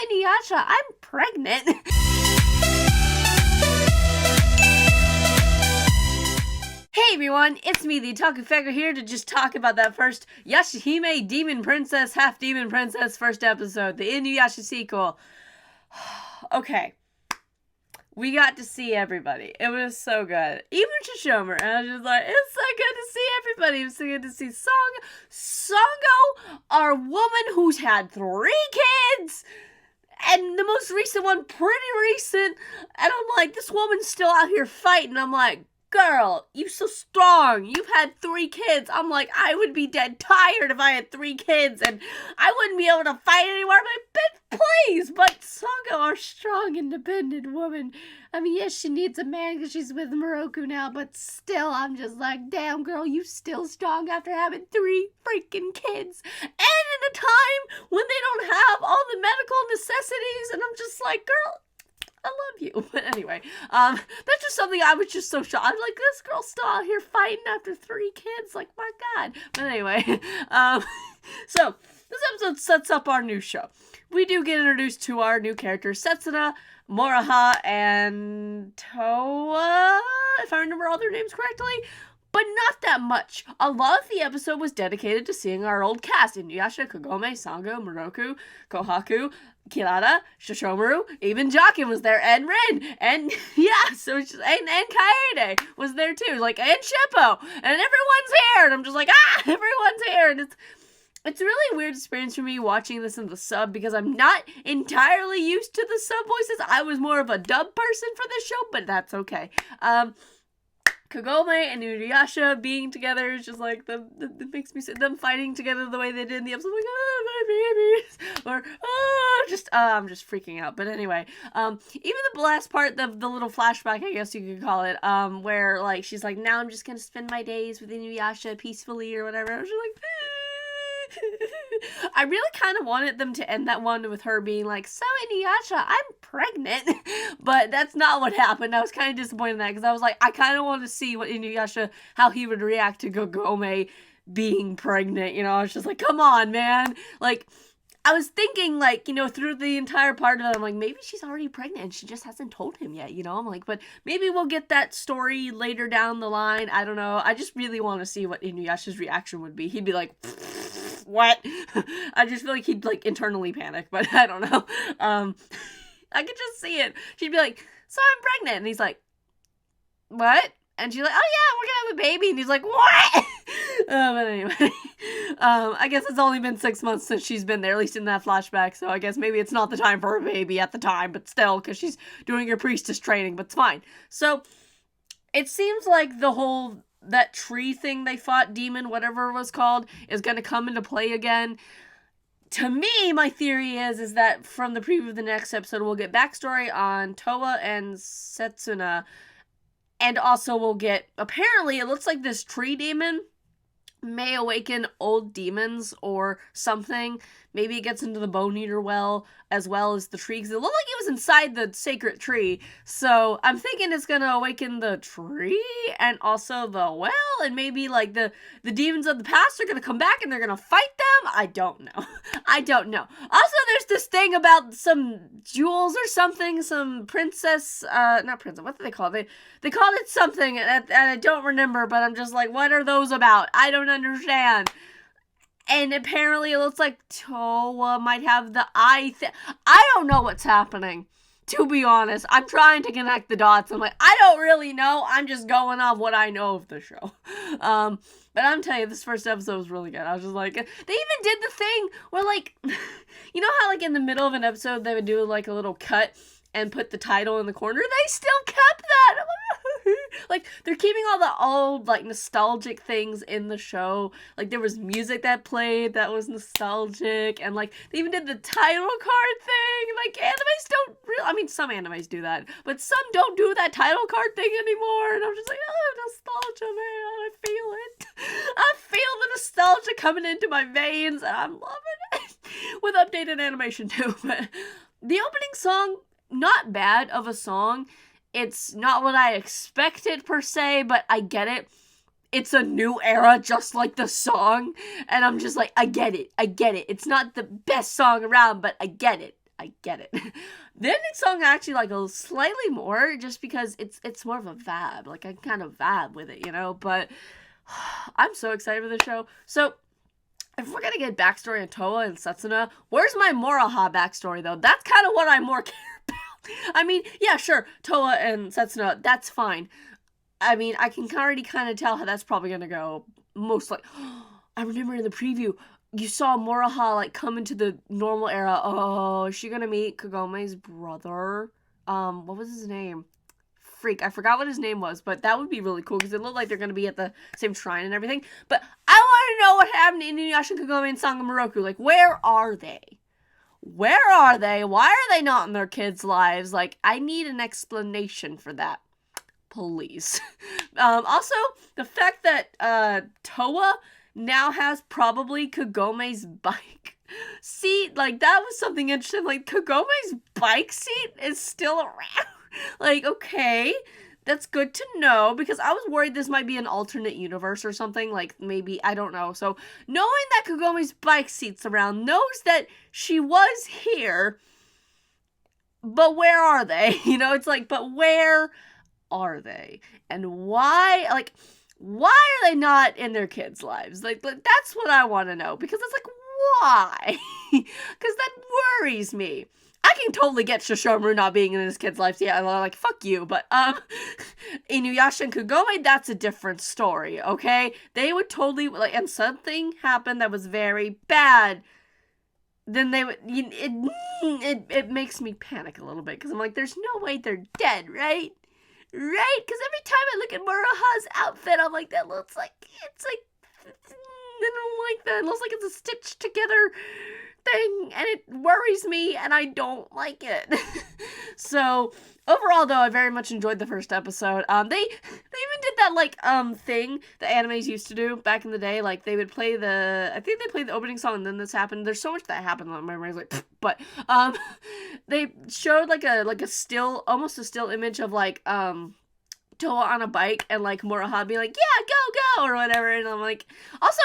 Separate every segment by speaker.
Speaker 1: Inuyasha, I'm pregnant. Hey everyone, it's me, the Otaku Faggot, here to just talk about that first Yashahime Demon Princess, Half Demon Princess first episode, the Inuyasha sequel. Okay. We got to see everybody. It was so good. Even Yashahime. And I was just like, it's so good to see everybody. It was so good to see Sango, our woman who's had 3 kids. And the most recent one, pretty recent. And I'm like, this woman's still out here fighting. I'm like, girl, you so strong. You've had 3 kids. I'm like, I would be dead tired if I had 3 kids and I wouldn't be able to fight anymore. But please, but Sango, our strong, independent woman. I mean, yes, she needs a man because she's with Moroku now, but still, I'm just like, damn, girl, you still strong after having 3 freaking kids. And in a time when they don't have all the medical necessities, and I'm just like, girl, I love you. But anyway, that's just something I was just so shocked. I'm like, this girl's still out here fighting after 3 kids. Like, my God. But anyway, so this episode sets up our new show. We do get introduced to our new characters, Setsuna, Moraha, and Toa, if I remember all their names correctly. But not that much. A lot of the episode was dedicated to seeing our old cast. Inuyasha, Kagome, Sango, Moroku, Kohaku, Kirara, Shishomaru, even Jakin was there, and Rin, and yeah, so it's just, and Kaede was there too, like, and Shippo, and everyone's here, and I'm just like, everyone's here, and it's a really weird experience for me watching this in the sub, because I'm not entirely used to the sub voices. I was more of a dub person for this show, but that's okay. Kagome and Inuyasha being together is just like, it makes me sit, them fighting together the way they did in the episode, like, my babies, or, I'm just freaking out. But anyway, even the last part, the little flashback, I guess you could call it, where, like, she's like, now I'm just gonna spend my days with Inuyasha peacefully, or whatever. I was just like, I really kind of wanted them to end that one with her being like, so Inuyasha, I'm pregnant. But that's not what happened. I was kind of disappointed in that, because I was like, I kind of want to see what Inuyasha, how he would react to Kagome being pregnant. You know, I was just like, come on, man. Like, I was thinking, like, you know, through the entire part of it, I'm like, maybe she's already pregnant and she just hasn't told him yet, you know? I'm like, but maybe we'll get that story later down the line. I don't know. I just really want to see what Inuyasha's reaction would be. He'd be like, what? I just feel like he'd, like, internally panic, but I don't know. I could just see it. She'd be like, so I'm pregnant. And he's like, what? And she's like, oh yeah, we're gonna have a baby. And he's like, what? But anyway, I guess it's only been 6 months since she's been there, at least in that flashback. So I guess maybe it's not the time for a baby at the time, but still, because she's doing her priestess training, but it's fine. So it seems like that tree thing they fought, demon, whatever it was called, is gonna come into play again. To me, my theory is that from the preview of the next episode, we'll get backstory on Toa and Setsuna. And also we'll get, apparently, it looks like this tree demon may awaken old demons or something. Maybe it gets into the Bone Eater well as the tree, because it looked like it was inside the sacred tree. So I'm thinking it's going to awaken the tree and also the well, and maybe like the demons of the past are going to come back and they're going to fight them. I don't know. I don't know. Also, there's this thing about some jewels or something, some princess, not princess, what do they call it? They called it something, and I don't remember, but I'm just like, what are those about? I don't understand. And apparently it looks like Toa might have the eye I don't know what's happening, to be honest. I'm trying to connect the dots. I'm like, I don't really know. I'm just going off what I know of the show. But I'm telling you, this first episode was really good. I was just like, they even did the thing where, like, you know how, like, in the middle of an episode they would do, like, a little cut and put the title in the corner? They still kept that. I'm like, they're keeping all the old, like, nostalgic things in the show. Like, there was music that played that was nostalgic, and, like, they even did the title card thing. Like, animes don't really, I mean, some animes do that, but some don't do that title card thing anymore, and I'm just like, oh, nostalgia, man, I feel it. I feel the nostalgia coming into my veins, and I'm loving it. With updated animation, too. But the opening song, not bad of a song. It's not what I expected per se, but I get it. It's a new era, just like the song. And I'm just like, I get it. It's not the best song around, but I get it. I get it. The ending song I actually like a slightly more, just because it's more of a vibe. Like, I can kind of vibe with it, you know? But I'm so excited for the show. So, if we're gonna get backstory on Toa and Setsuna, where's my Moroha backstory, though? That's kind of what I more care about. I mean, yeah, sure, Toa and Setsuna, that's fine. I mean, I can already kind of tell how that's probably gonna go. Most like, I remember in the preview, you saw Moroha like come into the normal era. Oh, is she gonna meet Kagome's brother? What was his name? Freak, I forgot what his name was, but that would be really cool because it looked like they're gonna be at the same shrine and everything. But I want to know what happened to Inuyasha, Kagome, and Sangamaroku. Like, where are they? Where are they? Why are they not in their kids' lives? Like, I need an explanation for that. Please. Also, the fact that Toa now has probably Kagome's bike seat, like, that was something interesting. Like, Kagome's bike seat is still around. Like, okay, that's good to know, because I was worried this might be an alternate universe or something, like, maybe, I don't know. So, knowing that Kagome's bike seat's around, knows that she was here, but where are they? You know, it's like, but where are they? And why, like, why are they not in their kids' lives? Like, that's what I want to know, because it's like, why? Because that worries me. I can totally get Shoshomaru not being in his kids' lives. Yeah, like, fuck you. But, Inuyasha and Kagome, that's a different story, okay? They would totally, like, and something happened that was very bad. Then they would, it makes me panic a little bit. Because I'm like, there's no way they're dead, right? Right? Because every time I look at Moroha's outfit, I'm like, that looks like, it's like, I don't like that. It looks like it's a stitched together thing, and it worries me, and I don't like it. So, overall, though, I very much enjoyed the first episode. They even did that, like, thing the animes used to do back in the day. Like, they would play I think they played the opening song, and then this happened. There's so much that happened, my memory's like, but, they showed, like a still, almost a still image of, like, Toa on a bike, and, like, Moroha being like, yeah, go, or whatever, and I'm like, also,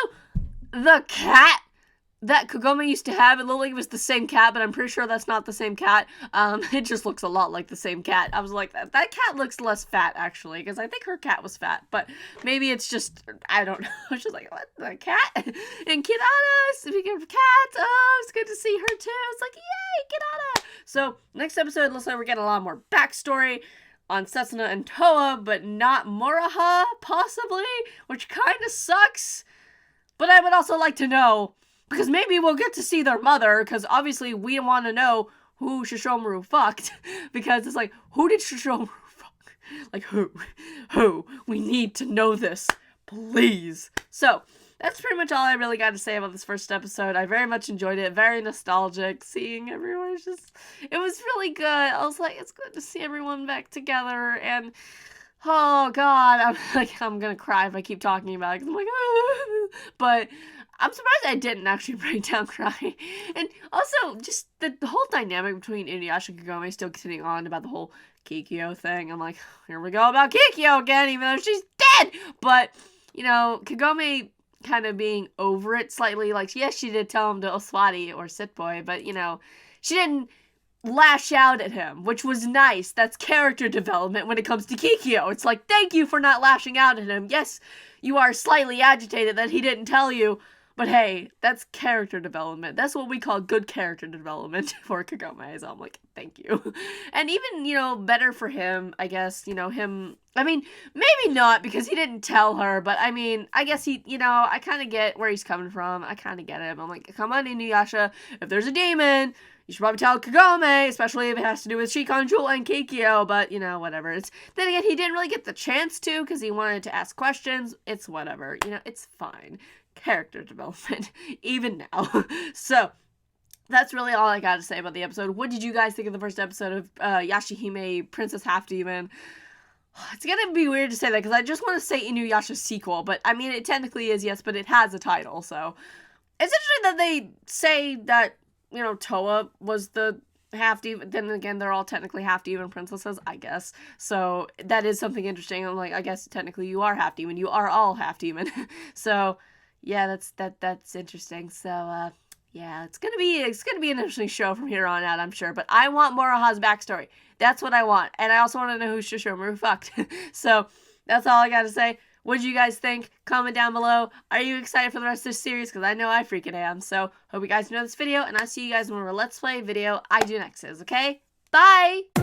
Speaker 1: the cat that Kagome used to have, it looked like it was the same cat, but I'm pretty sure that's not the same cat. It just looks a lot like the same cat. I was like, that cat looks less fat, actually, because I think her cat was fat, but maybe it's just, I don't know. It's just like, what, the cat? And Kirana, speaking of cats, oh, it's good to see her too. It's like, yay, Kirana! So, next episode, looks like we're getting a lot more backstory on Setsuna and Toa, but not Moroha, possibly, which kind of sucks. But I would also like to know, because maybe we'll get to see their mother, because obviously we want to know who Shishomaru fucked, because it's like, who did Shishomaru fuck? Like, who? Who? We need to know this, please. So, that's pretty much all I really got to say about this first episode. I very much enjoyed it, very nostalgic, seeing everyone, it was really good. I was like, it's good to see everyone back together, and oh god, I'm gonna cry if I keep talking about it, because I'm like, but I'm surprised I didn't actually break down crying. And also, just the whole dynamic between Inuyasha and Kagome still continuing on about the whole Kikyo thing. I'm like, here we go about Kikyo again, even though she's dead! But, you know, Kagome kind of being over it slightly. Like, yes, she did tell him to Oswati or Sit Boy, but, you know, she didn't lash out at him, which was nice. That's character development when it comes to Kikyo. It's like, thank you for not lashing out at him. Yes, you are slightly agitated that he didn't tell you, but hey, that's character development. That's what we call good character development for Kagome. So I'm like, thank you. And even, you know, better for him, I guess, you know, him, I mean, maybe not because he didn't tell her, but I mean, I guess he, you know, I kind of get where he's coming from. I kind of get him. I'm like, come on, Inuyasha, if there's a demon, you should probably tell Kagome, especially if it has to do with Shikanjul and Kikyo, but, you know, whatever. Then again, he didn't really get the chance to because he wanted to ask questions. It's whatever. You know, it's fine. Character development, even now. So, that's really all I got to say about the episode. What did you guys think of the first episode of Yashahime, Princess Half Demon? It's gonna be weird to say that because I just want to say Inuyasha's sequel, but I mean, it technically is, yes, but it has a title, so. It's interesting that they say that, you know, Toa was the half-demon. Then again, they're all technically half-demon princesses, I guess. So, that is something interesting. I'm like, I guess technically you are half-demon. You are all half-demon. So, yeah, that's interesting. So, Yeah, it's gonna be an interesting show from here on out, I'm sure. But I want Moroha's backstory. That's what I want, and I also want to know who Shishomaru fucked. So that's all I gotta say. What did you guys think? Comment down below. Are you excited for the rest of this series? Because I know I freaking am. So hope you guys enjoyed this video, and I'll see you guys in whatever Let's Play video I do next is. Okay? Bye.